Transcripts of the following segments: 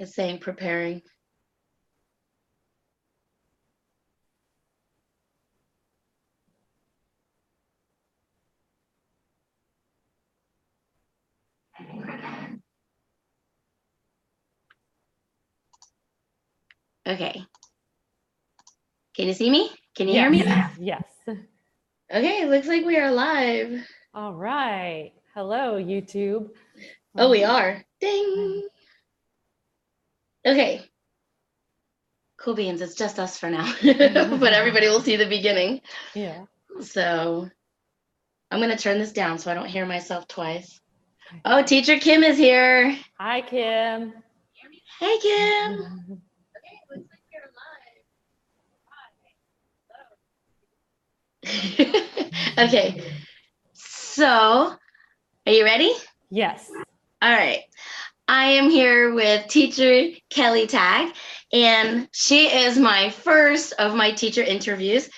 It's saying preparing. Okay. Can you see me? Can you hear me? Yes. Okay, looks like we are live. All right. Hello, YouTube. Oh, we are. Ding. Okay. Cool beans. It's just us for now, but everybody will see the beginning. Yeah. So I'm going to turn this down so I don't hear myself twice. Okay. Oh, Teacher Kim is here. Hi, Kim. Hey, Kim. Okay, looks like you're live. Okay. So, are you ready? Yes. All right. I am here with teacher Kelly Tag, and she is my first of my teacher interviews.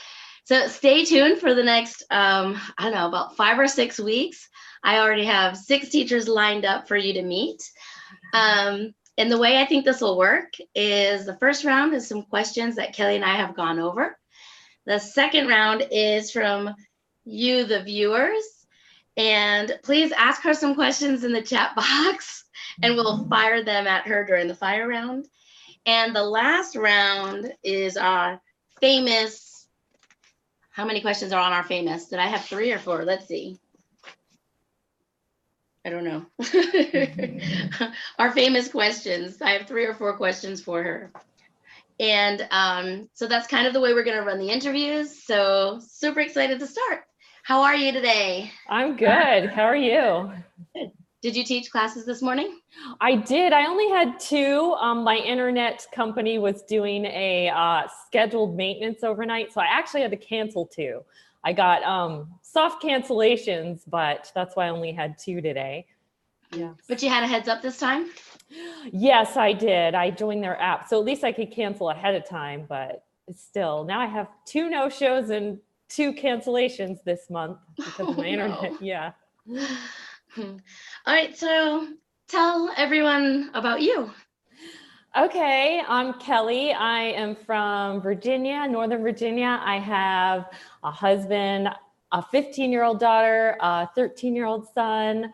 So stay tuned for the next, I don't know, about 5 or 6 weeks. I already have 6 teachers lined up for you to meet. And the way I think this will work is the first round is some questions that Kelly and I have gone over. The second round is from you, the viewers. And please ask her some questions in the chat box, and we'll fire them at her during the fire round. And the last round is our famous. How many questions are on our famous? Did I have 3 or 4? Let's see. I don't know. Our famous questions. I have 3 or 4 questions for her. And so that's kind of the way we're going to run the interviews. So super excited to start. How are you today? I'm good. How are you? Good. Did you teach classes this morning? I did. I only had 2. My internet company was doing a scheduled maintenance overnight, so I actually had to cancel 2. I got soft cancellations, but that's why I only had 2 today. Yes. But you had a heads up this time? Yes, I did. I joined their app, so at least I could cancel ahead of time, but still, now I have 2 no-shows and 2 cancellations this month because of my internet. No. Yeah. All right, so tell everyone about you. Okay, I'm Kelly. I am from Virginia, Northern Virginia. I have a husband, a 15-year-old daughter, a 13-year-old son.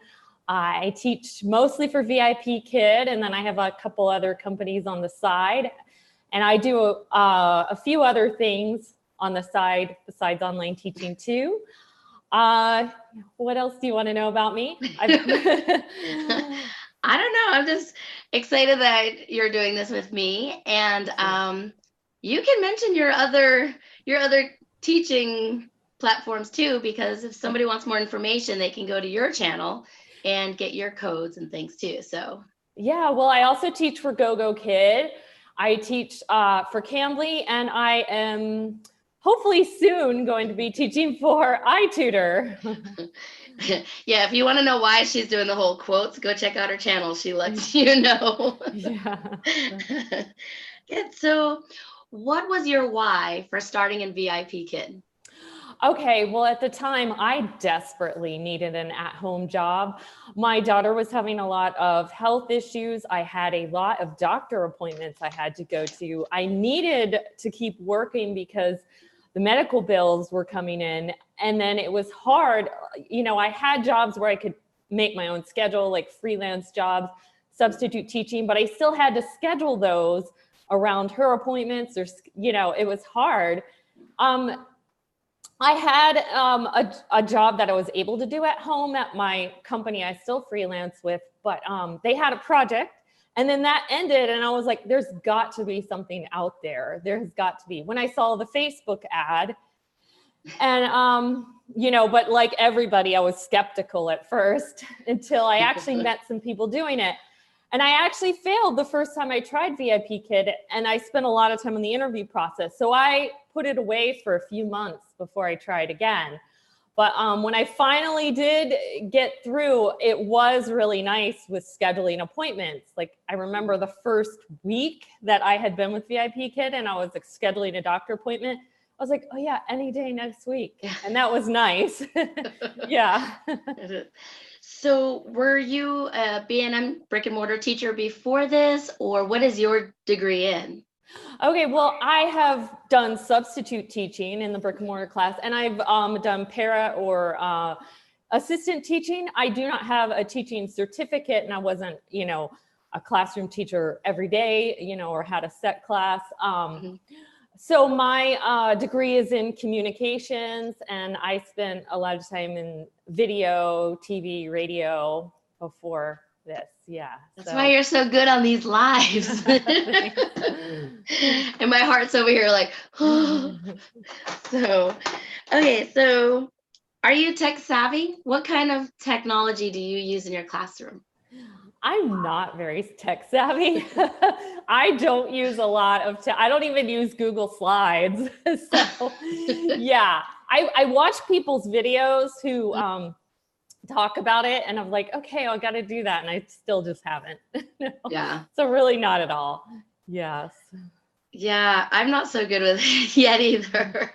I teach mostly for VIPKid, and then I have a couple other companies on the side. And I do a few other things on the side besides online teaching too. What else do you want to know about me? I don't know. I'm just excited that you're doing this with me. And you can mention your other teaching platforms too, because if somebody wants more information, they can go to your channel and get your codes and things too. So yeah, well, I also teach for VIPKid. I teach for Cambly, and I am hopefully soon going to be teaching for iTutor. Yeah, if you want to know why she's doing the whole quotes, go check out her channel. She lets you know. Yeah. Good. So what was your why for starting in VIPKid? Okay, well, at the time, I desperately needed an at-home job. My daughter was having a lot of health issues. I had a lot of doctor appointments I had to go to. I needed to keep working because the medical bills were coming in. And then it was hard. You know, I had jobs where I could make my own schedule, like freelance jobs, substitute teaching, but I still had to schedule those around her appointments, or, you know, it was hard. I had a job that I was able to do at home at my company I still freelance with, but they had a project, and then that ended, and I was like, there's got to be something out there. There's got to be. When I saw the Facebook ad, and you know, but like everybody, I was skeptical at first until I actually met some people doing it. And I actually failed the first time I tried VIPKid, and I spent a lot of time in the interview process. So I put it away for a few months before I tried again. But when I finally did get through, it was really nice with scheduling appointments. Like, I remember the first week that I had been with VIPKid and I was like scheduling a doctor appointment, I was like, oh yeah, any day next week. And that was nice. Yeah. So were you a B&M brick and mortar teacher before this, or what is your degree in? Okay, well, I have done substitute teaching in the brick and mortar class, and I've done para or assistant teaching. I do not have a teaching certificate, and I wasn't, a classroom teacher every day, or had a set class. Mhm. So my degree is in communications, and I spent a lot of time in video, TV, radio before this. Yeah. That's why So. you're so good on these lives. And my heart's over here like, so, okay, so are you tech savvy? What kind of technology do you use in your classroom? I'm not very tech savvy. I don't use a lot of I don't even use Google Slides. So yeah, I watch people's videos who talk about it, and I'm like, okay, I got to do that. And I still just haven't. No. Yeah. So really not at all. Yes. Yeah, I'm not so good with it yet either.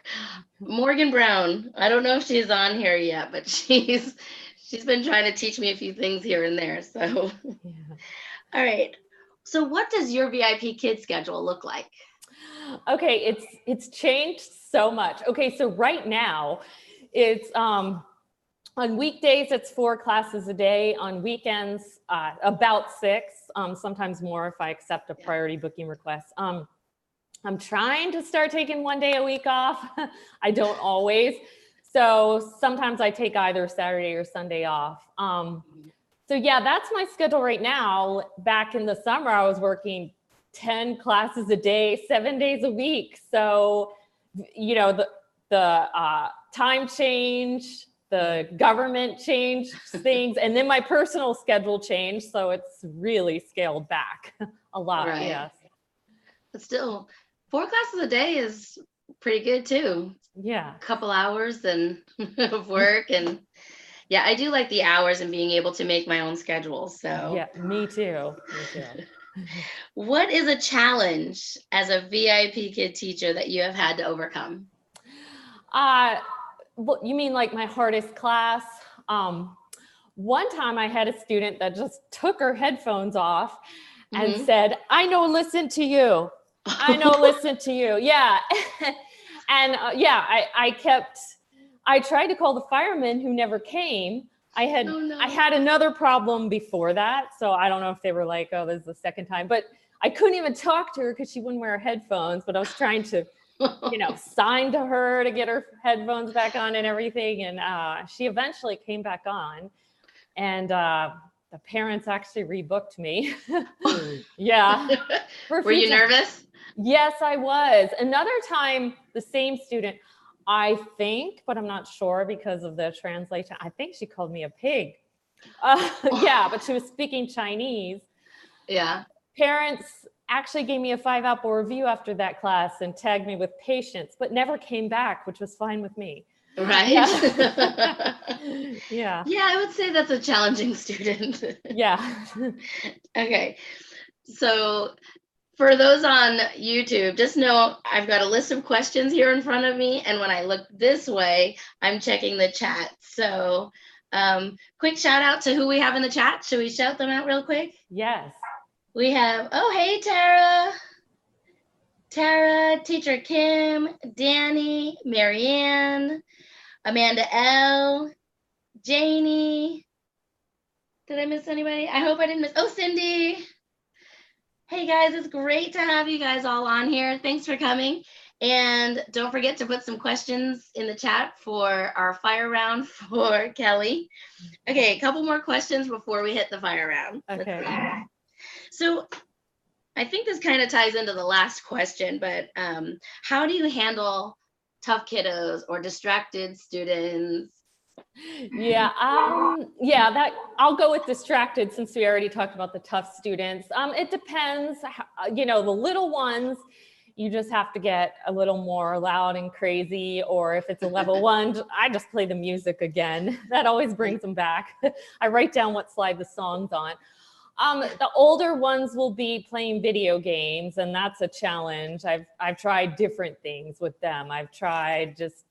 Morgan Brown, I don't know if she's on here yet, but she's been trying to teach me a few things here and there. So, Yeah. all right. So what does your VIP kid schedule look like? Okay, it's changed so much. Okay, so right now it's on weekdays it's 4 classes a day. On weekends about 6, sometimes more if I accept a priority booking request. I'm trying to start taking 1 day a week off. I don't always. So sometimes I take either Saturday or Sunday off. So yeah, that's my schedule right now. Back in the summer, I was working 10 classes a day, 7 days a week. So, the time change, the government changed things, and then my personal schedule changed. So it's really scaled back a lot. Right. Yes. But still, 4 classes a day is pretty good too. Yeah. A couple hours and of work, and yeah, I do like the hours and being able to make my own schedule. So Yeah, me too. Me too. what is a challenge as a VIP kid teacher that you have had to overcome? Well, you mean like my hardest class? One time I had a student that just took her headphones off and Mhm. said, I know, listen to you. I know, listen to you. Yeah. And yeah, I tried to call the firemen who never came. Oh no. I had another problem before that. So I don't know if they were like, oh, this is the second time, but I couldn't even talk to her because she wouldn't wear her headphones, but I was trying to, sign to her to get her headphones back on and everything. And she eventually came back on, and the parents actually rebooked me. Yeah. For a Were few you times. nervous? Yes, I was. Another time, the same student, I think, but I'm not sure because of the translation, I think she called me a pig. Yeah, but she was speaking Chinese. Yeah. Parents actually gave me a 5-apple review after that class and tagged me with patience, but never came back, which was fine with me. Right. Yeah. Yeah. Yeah, I would say that's a challenging student. Yeah. Okay. So for those on YouTube, just know I've got a list of questions here in front of me. And when I look this way, I'm checking the chat. So quick shout out to who we have in the chat. Should we shout them out real quick? Yes. We have, oh, hey, Tara, Teacher Kim, Danny, Marianne, Amanda L, Janie. Did I miss anybody? I hope I didn't miss. Oh, Cindy. Hey guys, it's great to have you guys all on here. Thanks for coming. And don't forget to put some questions in the chat for our fire round for Kelly. Okay, a couple more questions before we hit the fire round. Okay. So I think this kind of ties into the last question, but how do you handle tough kiddos or distracted students? Yeah, that I'll go with distracted since we already talked about the tough students. It depends. The little ones, you just have to get a little more loud and crazy, or if it's a level 1, I just play the music again. That always brings them back. I write down what slide the song's on. The older ones will be playing video games, and that's a challenge. I've tried different things with them. I've tried just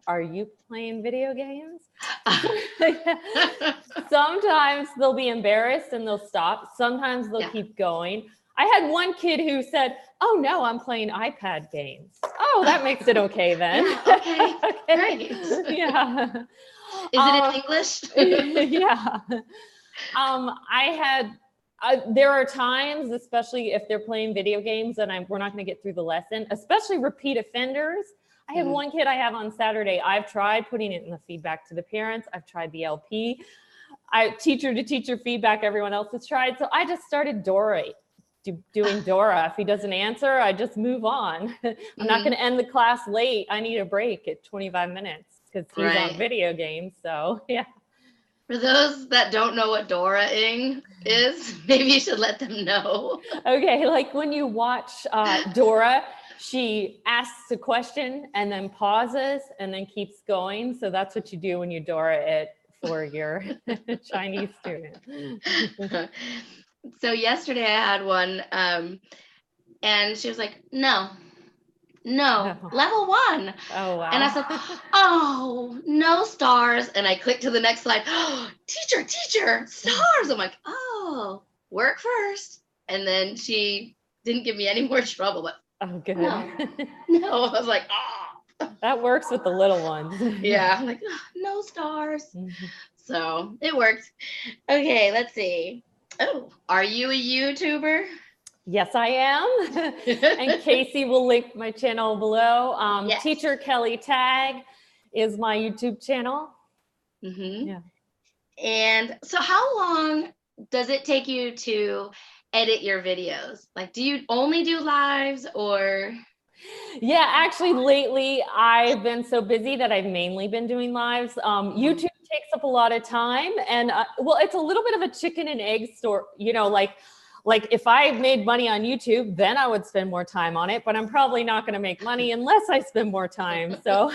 are you playing video games? Sometimes they'll be embarrassed and they'll stop. Sometimes they'll keep going. I had one kid who said, oh no, I'm playing iPad games. Oh, that makes it okay then. Yeah, okay, Okay. great. Yeah. Is it in English? Yeah. There are times, especially if they're playing video games and we're not going to get through the lesson, especially repeat offenders. I have one kid I have on Saturday. I've tried putting it in the feedback to the parents. I've tried the LP. Teacher to teacher feedback, everyone else has tried. So I just started doing Dora. If he doesn't answer, I just move on. I'm not going to end the class late. I need a break at 25 minutes because he's on video games. So yeah. For those that don't know what Dora-ing is, maybe you should let them know. Okay, like when you watch Dora, she asks a question and then pauses and then keeps going. So that's what you do when you Dora it for your Chinese student. So yesterday I had one and she was like, no, level 1. Oh, wow. And I said, oh, no stars. And I clicked to the next slide. Oh, teacher, stars. I'm like, oh, work first. And then she didn't give me any more trouble, but oh, good. No, I was like, oh. That works with the little ones. Yeah, I'm like, oh, no stars. So it worked. Okay, let's see. Oh, are you a YouTuber? Yes, I am. And Casey will link my channel below. Yes. Teacher Kelly Tag is my YouTube channel. Yeah. And so how long does it take you to edit your videos? Like, do you only do lives or? Yeah, actually lately I've been so busy that I've mainly been doing lives. YouTube takes up a lot of time and well, it's a little bit of a chicken and egg story, you know, like if I made money on YouTube, then I would spend more time on it, but I'm probably not going to make money unless I spend more time. So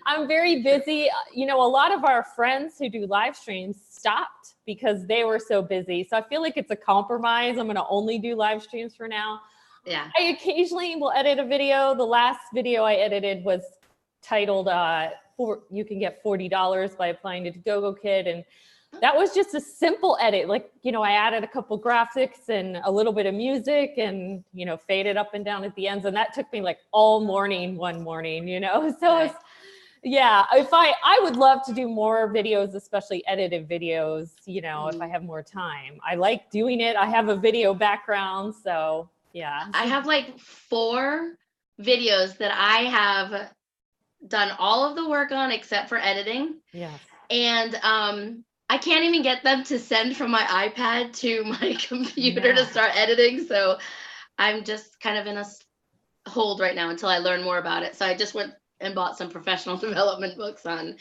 I'm very busy. You know, a lot of our friends who do live streams stopped because they were so busy. So I feel like it's a compromise. I'm going to only do live streams for now. Yeah. I occasionally will edit a video. The last video I edited was titled, you can get $40 by applying to VIPKid. And that was just a simple edit. Like, you know, I added a couple graphics and a little bit of music and, you know, faded up and down at the ends. And that took me like all morning, one morning, you know? So yeah, I would love to do more videos, especially edited videos, you know, if I have more time. I like doing it. I have a video background, so yeah. I have like 4 videos that I have done all of the work on except for editing. Yes. And I can't even get them to send from my iPad to my computer to start editing. So I'm just kind of in a hold right now until I learn more about it. So I just went and bought some professional development books on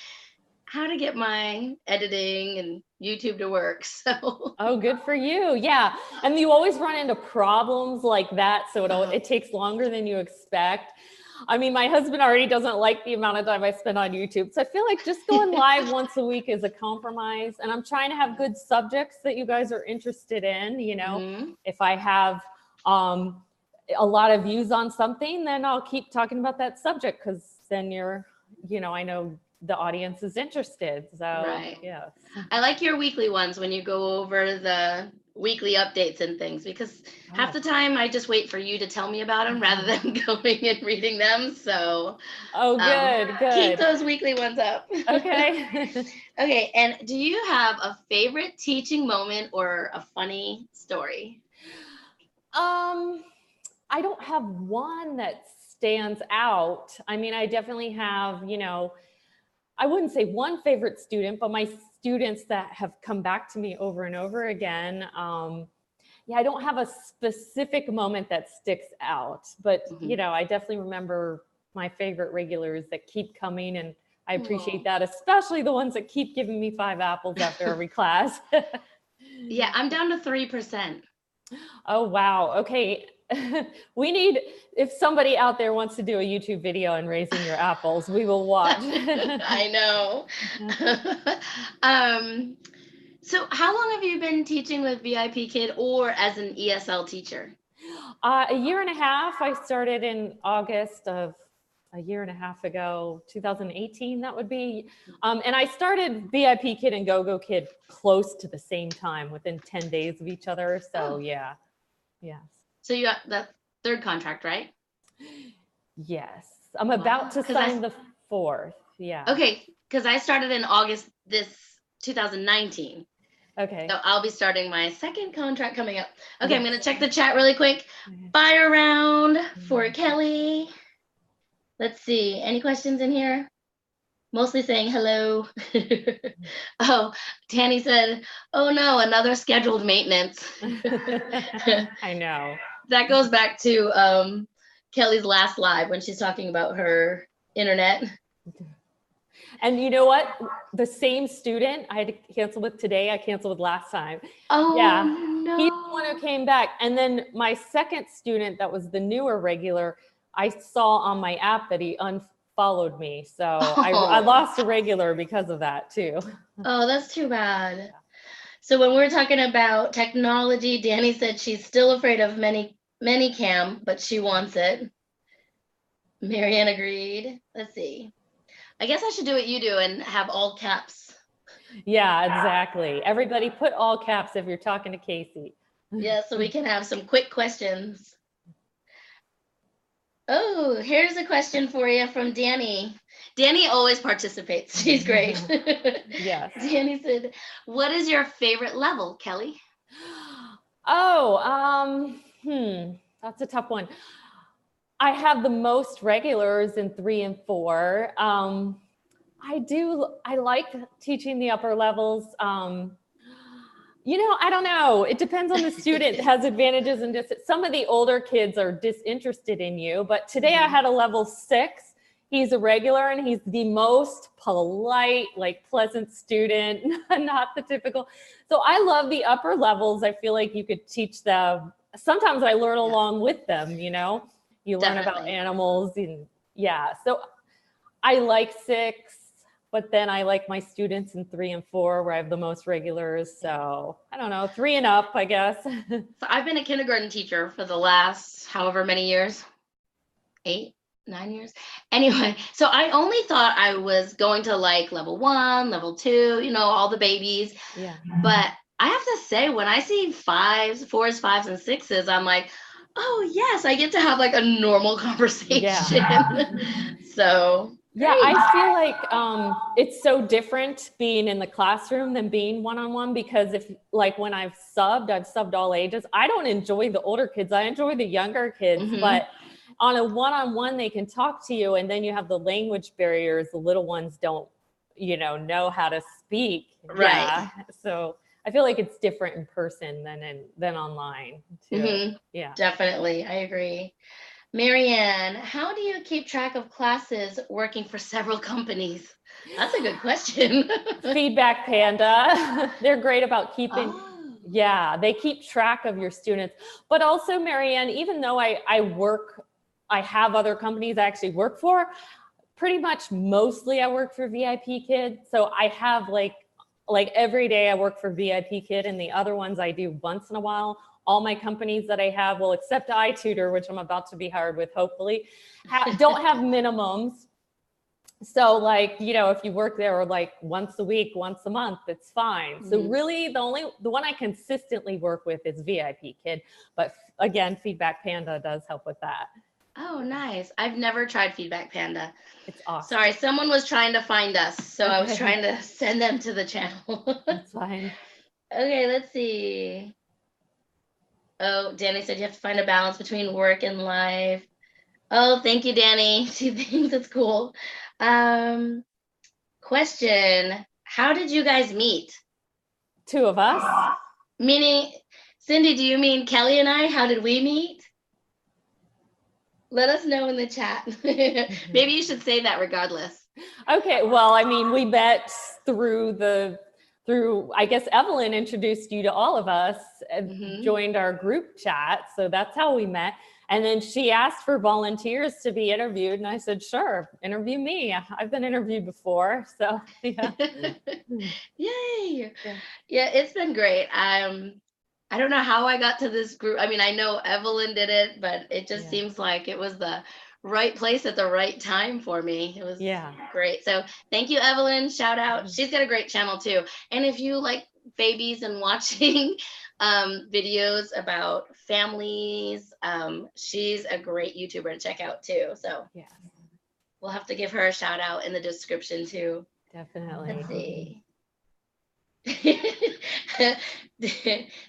how to get my editing and YouTube to work. So oh, good for you. Yeah. And you always run into problems like that. So it takes longer than you expect. I mean, my husband already doesn't like the amount of time I spend on YouTube. So I feel like just going live once a week is a compromise. And I'm trying to have good subjects that you guys are interested in. You know, if I have a lot of views on something, then I'll keep talking about that subject because then I know the audience is interested. So yeah. I like your weekly ones when you go over the weekly updates and things, because half the time I just wait for you to tell me about them rather than going and reading them. So good. Keep those weekly ones up. Okay. Okay. And do you have a favorite teaching moment or a funny story? I don't have one that stands out. I mean, I definitely have, I wouldn't say one favorite student, but my students that have come back to me over and over again. I don't have a specific moment that sticks out, but I definitely remember my favorite regulars that keep coming, and I appreciate that, especially the ones that keep giving me 5 apples after every class. Yeah, I'm down to 3%. Oh, wow. Okay. If somebody out there wants to do a YouTube video on raising your apples, we will watch. I know. So how long have you been teaching with VIPKid or as an ESL teacher? A year and a half. I started in August of a year and a half ago, 2018, that would be. And I started VIPKid and GoGoKid close to the same time, within 10 days of each other. So yeah, yes. So you got that third contract, right? Yes. I'm about to sign the fourth. Yeah. Okay, because I started in August this 2019. Okay. So I'll be starting my second contract coming up. Okay, I'm going to check the chat really quick. Fire round for Kelly. Let's see. Any questions in here? Mostly saying hello. Oh, Tanny said, oh no, another scheduled maintenance. I know. That goes back to Kelly's last live when she's talking about her internet. And you know what? The same student I had to cancel with today, I canceled with last time. Oh, yeah. No. He's the one who came back. And then my second student that was the newer regular, I saw on my app that he unfollowed me. So I lost a regular because of that too. Oh, that's too bad. So when we're talking about technology, Danny said she's still afraid of Minicam, but she wants it. Marianne agreed. Let's see. I guess I should do what you do and have all caps. Yeah, exactly. Everybody put all caps if you're talking to Casey. Yeah, so we can have some quick questions. Oh, here's a question for you from Danny. Danny always participates. She's great. Yes. Danny said, what is your favorite level, Kelly? Oh, that's a tough one. I have the most regulars in 3 and 4. I like teaching the upper levels. You know, I don't know. It depends on the student. It has advantages and some of the older kids are disinterested in you. But today I had a level 6. He's a regular and he's the most polite, like pleasant student, not the typical. So I love the upper levels. I feel like you could teach them. Sometimes I learn along with them, you know. You learn about animals and so I like 6, but then I like my students in 3 and 4 where I have the most regulars. So I don't know, 3 and up, I guess. So I've been a kindergarten teacher for the last however many years, 8, 9 years. Anyway, so I only thought I was going to like level 1, level 2, you know, all the babies. Yeah. But I have to say, when I see 5s, 4s, 5s, and 6s, I'm like, oh yes, I get to have like a normal conversation. Yeah. So yeah, I feel like it's so different being in the classroom than being one-on-one, because if like when I've subbed all ages. I don't enjoy the older kids. I enjoy the younger kids, but on a one-on-one, they can talk to you, and then you have the language barriers. The little ones don't, know how to speak. Right. Yeah. So I feel like it's different in person than online too. Yeah, definitely. I agree. Marianne, how do you keep track of classes working for several companies? That's a good question. Feedback Panda. They're great about keeping, they keep track of your students. But also, Marianne, even though I have other companies I actually work for, pretty much mostly I work for VIPKid. So I have like every day I work for VIPKid, and the other ones I do once in a while. All my companies that I have, well, except iTutor, which I'm about to be hired with, hopefully, don't have minimums. So like, if you work there like once a week, once a month, it's fine. So really the one I consistently work with is VIPKid. But again, Feedback Panda does help with that. Oh, nice. I've never tried Feedback Panda. It's awesome. Sorry, someone was trying to find us, so I was trying to send them to the channel. That's fine. Okay, let's see. Oh, Danny said you have to find a balance between work and life. Oh, thank you, Danny. She thinks it's cool. Question, how did you guys meet? 2 of us. Meaning, Cindy, do you mean Kelly and I? How did we meet? Let us know in the chat. Maybe you should say that regardless. Okay, well, I mean, we met through I guess Evelyn introduced you to all of us and joined our group chat. So that's how we met. And then she asked for volunteers to be interviewed. And I said, sure, interview me. I've been interviewed before. So yeah. Yay. Yeah, it's been great. I don't know how I got to this group. I mean, I know Evelyn did it, but it just seems like it was the right place at the right time for me. It was Yeah. great. So thank you, Evelyn. Shout out. She's got a great channel too. And if you like babies and watching videos about families, she's a great YouTuber to check out too. So Yes, we'll have to give her a shout out in the description too. definitely. Let's see.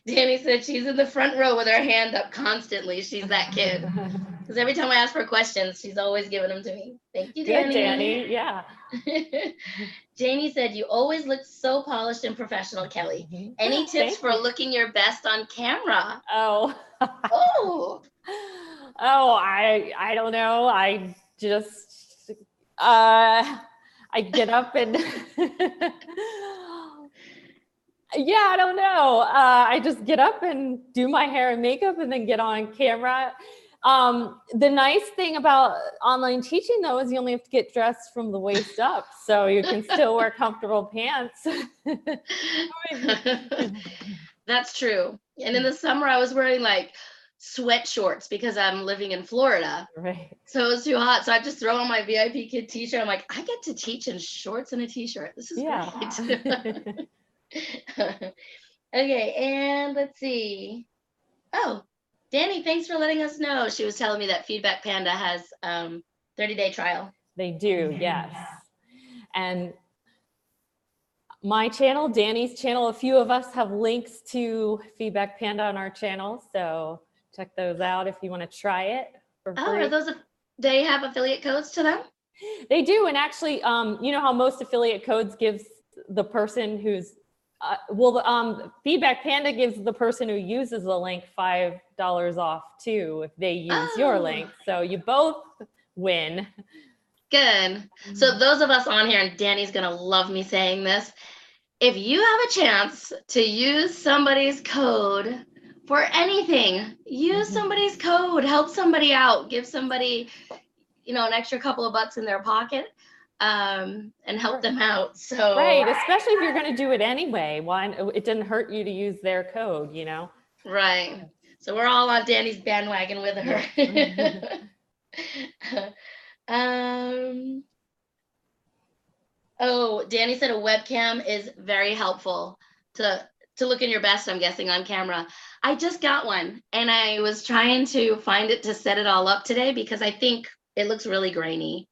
Danny said she's in the front row with her hand up constantly. She's that kid. Because every time I ask for questions, she's always giving them to me. Thank you, Good, Danny. Danny. Yeah. Janie said, you always look so polished and professional, Kelly. Any tips Thank for you. looking your best on camera? Oh. Oh, Oh, I don't know. I just I get up and yeah, I don't know. I just get up and do my hair and makeup and then get on camera. The nice thing about online teaching though is you only have to get dressed from the waist up, so you can still wear comfortable pants. that's true. And in the summer, I was wearing like sweat shorts because I'm living in Florida. Right. So it was too hot. So I just throw on my VIPKid t-shirt. I'm like, I get to teach in shorts and a t-shirt. This is great. Okay, and let's see. Oh, Danny, thanks for letting us know. She was telling me that Feedback Panda has 30-day trial. They do, yes. And my channel, Danny's channel, a few of us have links to Feedback Panda on our channel, so check those out if you want to try it for free. Oh, are those, they have affiliate codes to them? They do, and actually, you know how most affiliate codes gives the person who's, Feedback Panda gives the person who uses the link $5 off too if they use your link. So you both win. Good. So those of us on here, and Danny's going to love me saying this, if you have a chance to use somebody's code for anything, use somebody's code, help somebody out, give somebody, you know, an extra couple of bucks in their pocket, and help them out. So right, especially if you're going to do it anyway. Why it didn't hurt you to use their code, you know? Right. So we're all on Danny's bandwagon with her. Oh, Danny said a webcam is very helpful to look in your best, I'm guessing, on camera. I just got one and I was trying to find it to set it all up today because I think it looks really grainy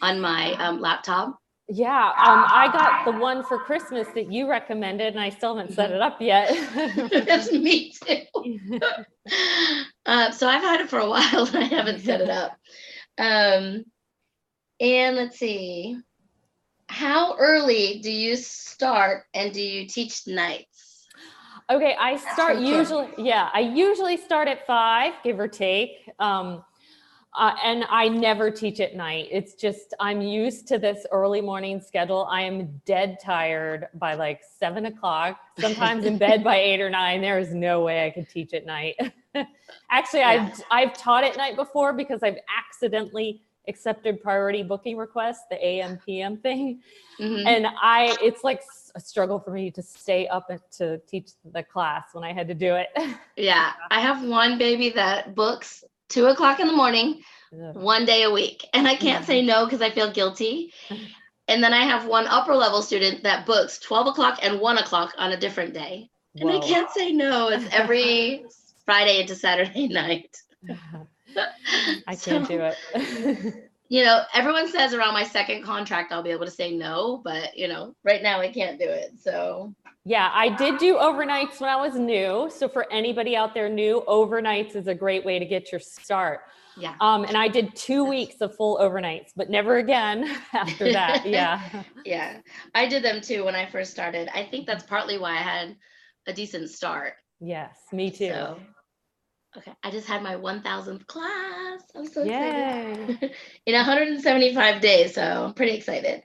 on my laptop. Yeah, I got the one for Christmas that you recommended and I still haven't set it up yet. That's me too. So I've had it for a while and I haven't set it up. And let's see. How early do you start and do you teach nights? Okay, I usually start at 5, give or take. And I never teach at night. It's just, I'm used to this early morning schedule. I am dead tired by like 7 o'clock, sometimes in bed by 8 or 9. There is no way I could teach at night. Actually, Yeah. I've taught at night before because I've accidentally accepted priority booking requests, the AM PM thing. Mm-hmm. And it's like a struggle for me to stay up and to teach the class when I had to do it. Yeah, I have one baby that books 2 o'clock in the morning, one day a week. And I can't say no because I feel guilty. And then I have one upper level student that books 12 o'clock and 1 o'clock on a different day. And I can't say no. It's every Friday into Saturday night. I can't do it. You know, everyone says around my second contract, I'll be able to say no, but you know, right now I can't do it. So yeah, I did do overnights when I was new. So for anybody out there new, overnights is a great way to get your start. Yeah. And I did 2 weeks of full overnights, but never again after that. Yeah. Yeah. I did them too when I first started. I think that's partly why I had a decent start. Yes, me too. So, okay. I just had my 1000th class. I'm so excited. In 175 days. So I'm pretty excited.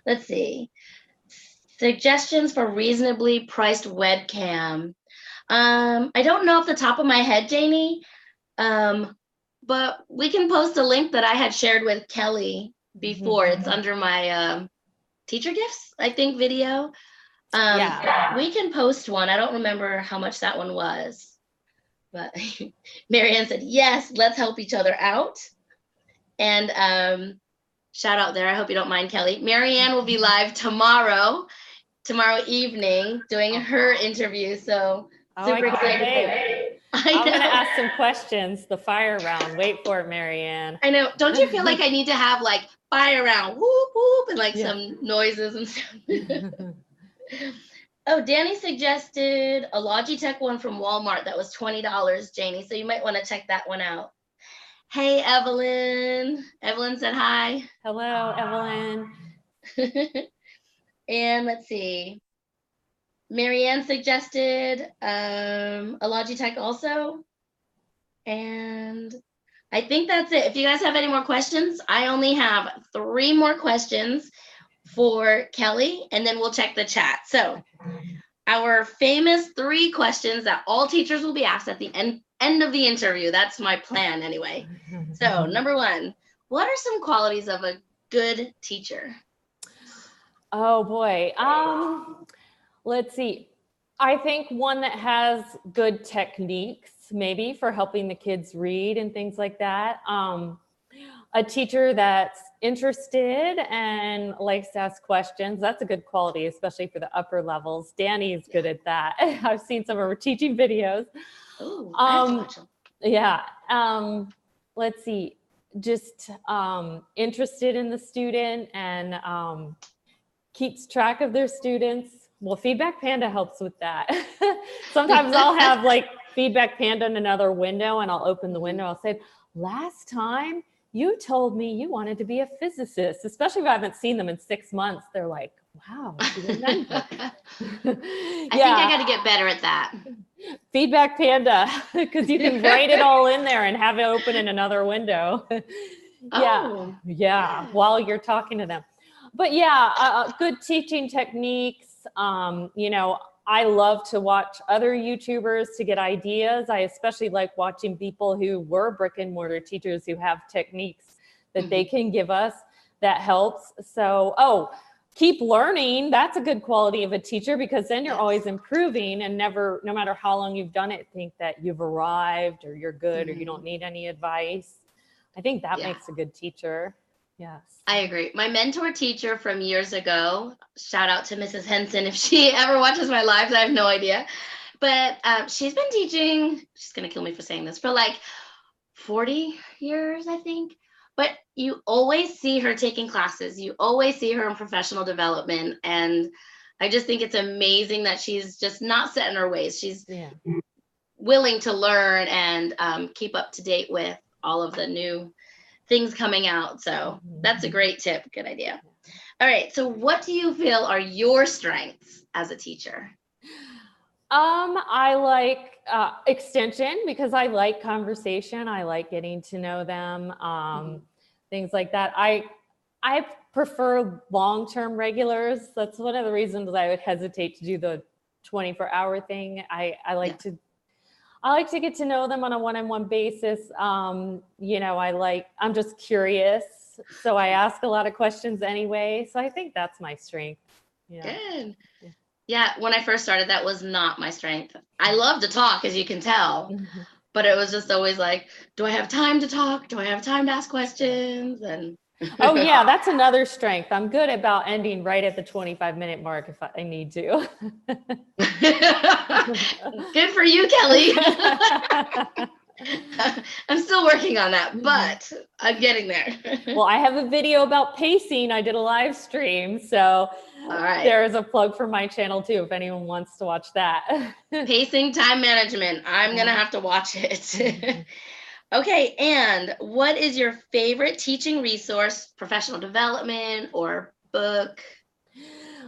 Let's see. Suggestions for reasonably priced webcam. I don't know off the top of my head, Janie, but we can post a link that I had shared with Kelly before. It's under my teacher gifts, I think, video. We can post one. I don't remember how much that one was, but Marianne said, yes, let's help each other out. And shout out there. I hope you don't mind, Kelly. Marianne will be live tomorrow evening doing her interview. So super excited. I'm going to ask some questions, the fire round. Wait for it, Marianne. I know. Don't you feel like I need to have like fire round, whoop, whoop, and like some noises and stuff? Oh, Danny suggested a Logitech one from Walmart that was $20, Janie. So you might want to check that one out. Hey, Evelyn. Evelyn said hi. Hello, Evelyn. And let's see. Marianne suggested a Logitech also. And I think that's it. If you guys have any more questions, I only have 3 more questions for Kelly, and then we'll check the chat. So our famous 3 questions that all teachers will be asked at the end of the interview. That's my plan anyway. So number 1, what are some qualities of a good teacher? Oh boy. Let's see. I think one that has good techniques, maybe for helping the kids read and things like that. A teacher that's interested and likes to ask questions. That's a good quality, especially for the upper levels. Danny's good at that. I've seen some of her teaching videos. Oh, I have to watch them. Yeah. Let's see. Just interested in the student and keeps track of their students. Well, Feedback Panda helps with that. Sometimes I'll have like Feedback Panda in another window and I'll open the window. I'll say, last time you told me you wanted to be a physicist, especially if I haven't seen them in 6 months. They're like, wow, you remember. I think I got to get better at that. Feedback Panda, because you can write it all in there and have it open in another window. Yeah, while you're talking to them. But yeah, good teaching techniques. You know, I love to watch other YouTubers to get ideas. I especially like watching people who were brick and mortar teachers who have techniques that they can give us that helps. So, keep learning. That's a good quality of a teacher, because then you're always improving and never, no matter how long you've done it, think that you've arrived or you're good or you don't need any advice. I think that makes a good teacher. Yes. I agree. My mentor teacher from years ago, shout out to Mrs. Henson if she ever watches my lives, I have no idea. But she's been teaching, she's going to kill me for saying this, for like 40 years, I think. But you always see her taking classes. You always see her in professional development. And I just think it's amazing that she's just not set in her ways. She's willing to learn and keep up to date with all of the new things coming out. So that's a great tip. Good idea. All right. So what do you feel are your strengths as a teacher? I like extension, because I like conversation. I like getting to know them, things like that. I prefer long-term regulars. That's one of the reasons I would hesitate to do the 24-hour thing. I like to get to know them on a one-on-one basis. You know, I'm just curious. So I ask a lot of questions anyway. So I think that's my strength. Yeah. Good. Yeah. When I first started, that was not my strength. I love to talk, as you can tell, but it was just always like, do I have time to talk? Do I have time to ask questions? And oh yeah, that's another strength. I'm good about ending right at the 25-minute mark if I need to. Good for you, Kelly. I'm still working on that, but I'm getting there. Well, I have a video about pacing. I did a live stream, so there is a plug for my channel too, if anyone wants to watch that. Pacing, time management. I'm going to have to watch it. Okay, and what is your favorite teaching resource, professional development or book?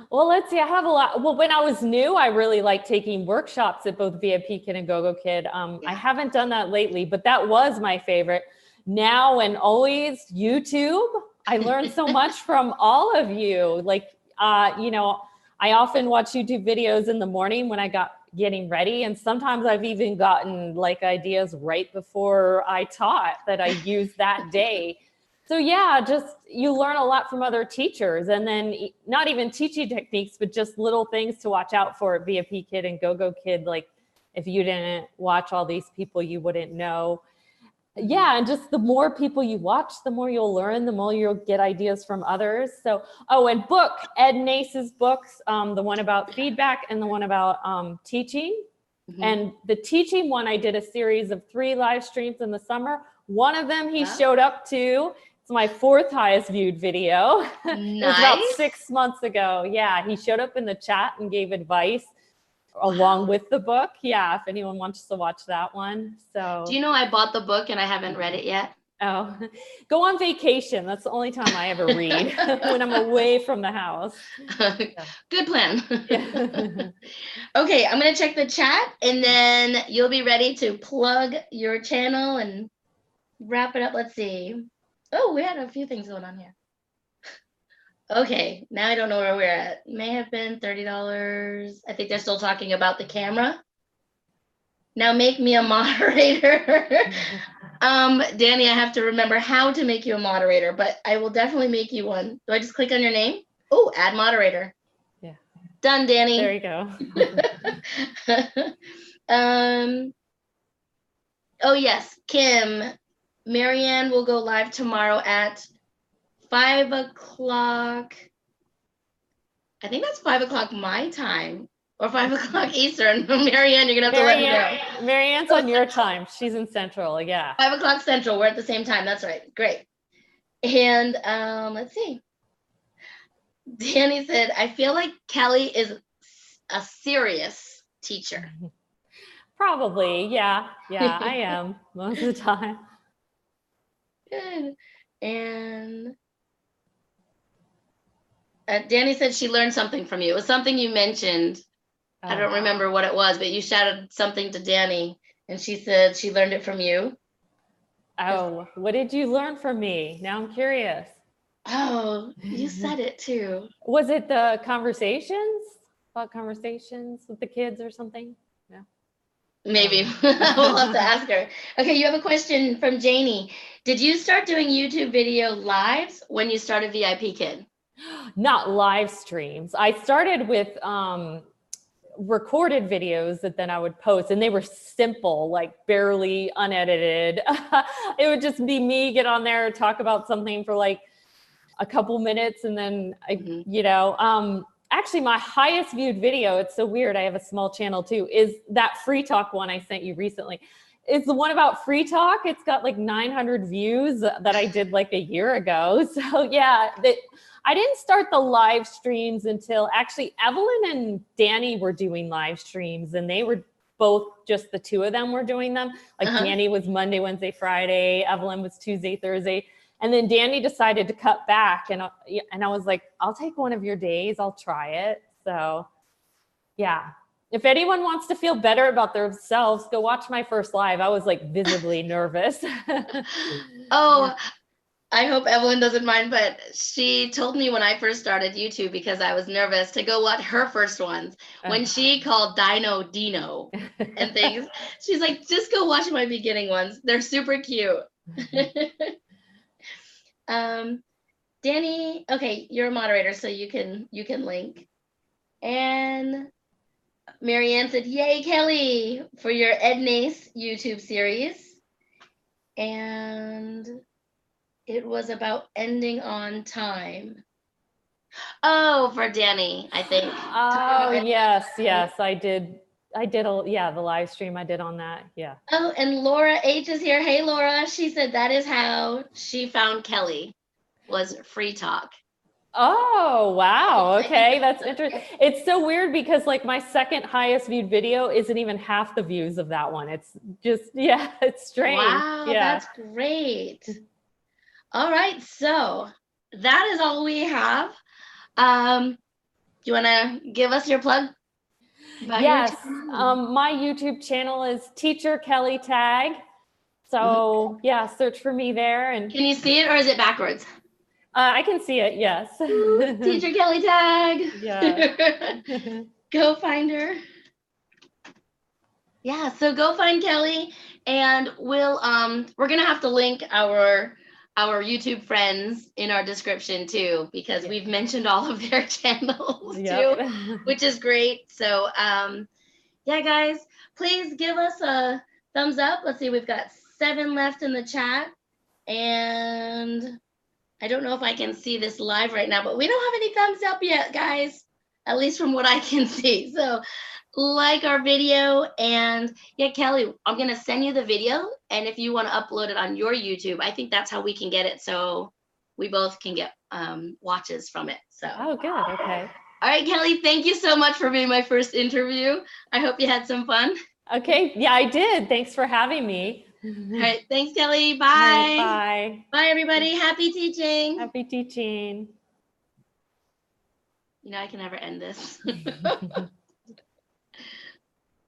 Well, let's see. I have a lot. Well, when I was new, I really liked taking workshops at both VIPKid and VIPKid. I haven't done that lately, but that was my favorite. Now and always, YouTube. I learned so much from all of you. Like, you know, I often watch YouTube videos in the morning when I getting ready. And sometimes I've even gotten like ideas right before I taught that I used that day. So yeah, just you learn a lot from other teachers, and then not even teaching techniques, but just little things to watch out for at VIPKid and VIPKid. Like if you didn't watch all these people, you wouldn't know. Yeah, and just the more people you watch, the more you'll learn, the more you'll get ideas from others. So, oh, and book, Ed Nace's books, the one about feedback and the one about teaching. Mhm. And the teaching one, I did a series of 3 live streams in the summer. One of them he Wow. showed up to. It's my 4th highest viewed video. It was about Nice. 6 months ago. Yeah, he showed up in the chat and gave advice Wow. along with the book. Yeah, if anyone wants to watch that one. So Do you know I bought the book and I haven't read it yet? oh, go on vacation. That's the only time I ever read, when I'm away from the house. Good plan. Yeah. Okay, I'm gonna check the chat and then you'll be ready to plug your channel and wrap it up. Let's see. Oh, we had a few things going on here. Okay, now I don't know where we're at. May have been $30. I think they're still talking about the camera. Now make me a moderator. Danny, I have to remember how to make you a moderator, but I will definitely make you one. Do I just click on your name? Oh, add moderator. Yeah. Done, Danny. There you go. Oh yes, Kim. Marianne will go live tomorrow at 5 o'clock. I think that's 5 o'clock my time, or 5 o'clock Eastern. Marianne, you're gonna have to let me know. Marianne's on your time. She's in Central, yeah. 5 o'clock Central, we're at the same time, that's right, great. And let's see. Danny said, I feel like Kelly is a serious teacher. Probably, yeah. Yeah, I am most of the time. Good. And Danny said she learned something from you. It was something you mentioned. I don't remember what it was, but you shouted something to Danny and she said she learned it from you. Oh, what did you learn from me? Now I'm curious. Oh, you said it too. Was it the conversations? About conversations with the kids or something? No. Maybe. We'll have to ask her. Okay, you have a question from Janie. Did you start doing YouTube video lives when you started VIPKid? Not live streams. I started with recorded videos that then I would post, and they were simple, like barely unedited. It would just be me get on there, talk about something for like a couple minutes, and then actually my highest viewed video, it's so weird, I have a small channel too, is that free talk one I sent you recently. It's the one about free talk. It's got like 900 views that I did like a year ago. So yeah, I didn't start the live streams until actually Evelyn and Danny were doing live streams, and they were both, just the two of them were doing them. Like Danny was Monday, Wednesday, Friday. Evelyn was Tuesday, Thursday. And then Danny decided to cut back, and I was like, I'll take one of your days. I'll try it. So yeah, if anyone wants to feel better about themselves, go watch my first live. I was like visibly nervous. Oh, I hope Evelyn doesn't mind, but she told me when I first started YouTube, because I was nervous, to go watch her first ones when she called Dino and things. She's like, just go watch my beginning ones. They're super cute. Danny, okay, you're a moderator, so you can link. And Marianne said, yay, Kelly, for your Ed Nace YouTube series. And it was about ending on time. Oh, for Danny, I think. Oh, yes, I did the live stream I did on that, yeah. Oh, and Laura H is here. Hey, Laura. She said that is how she found Kelly, was free talk. Oh, wow. Okay, that's interesting. It's so weird because like my second highest viewed video isn't even half the views of that one. It's just, yeah, it's strange. Wow, yeah. That's great. All right, so that is all we have. Do you want to give us your plug? Yes, my YouTube channel is Teacher Kelly Tag. So yeah, search for me there. And can you see it, or is it backwards? I can see it, yes. Ooh, Teacher Kelly Tag. Yeah. Go find her. Yeah, so go find Kelly, and we're gonna have to link our YouTube friends in our description too, because we've mentioned all of their channels too, which is great. So yeah, guys, please give us a thumbs up. Let's see, we've got 7 left in the chat. And I don't know if I can see this live right now, but we don't have any thumbs up yet, guys, at least from what I can see. So like our video, and yeah, Kelly, I'm going to send you the video. And if you want to upload it on your YouTube, I think that's how we can get it. So we both can get watches from it. So. Oh, good. Okay. All right, Kelly, thank you so much for being my first interview. I hope you had some fun. Okay. Yeah, I did. Thanks for having me. All right, thanks, Kelly. Bye. Right, bye. Bye, everybody. Happy teaching. Happy teaching. You know, I can never end this.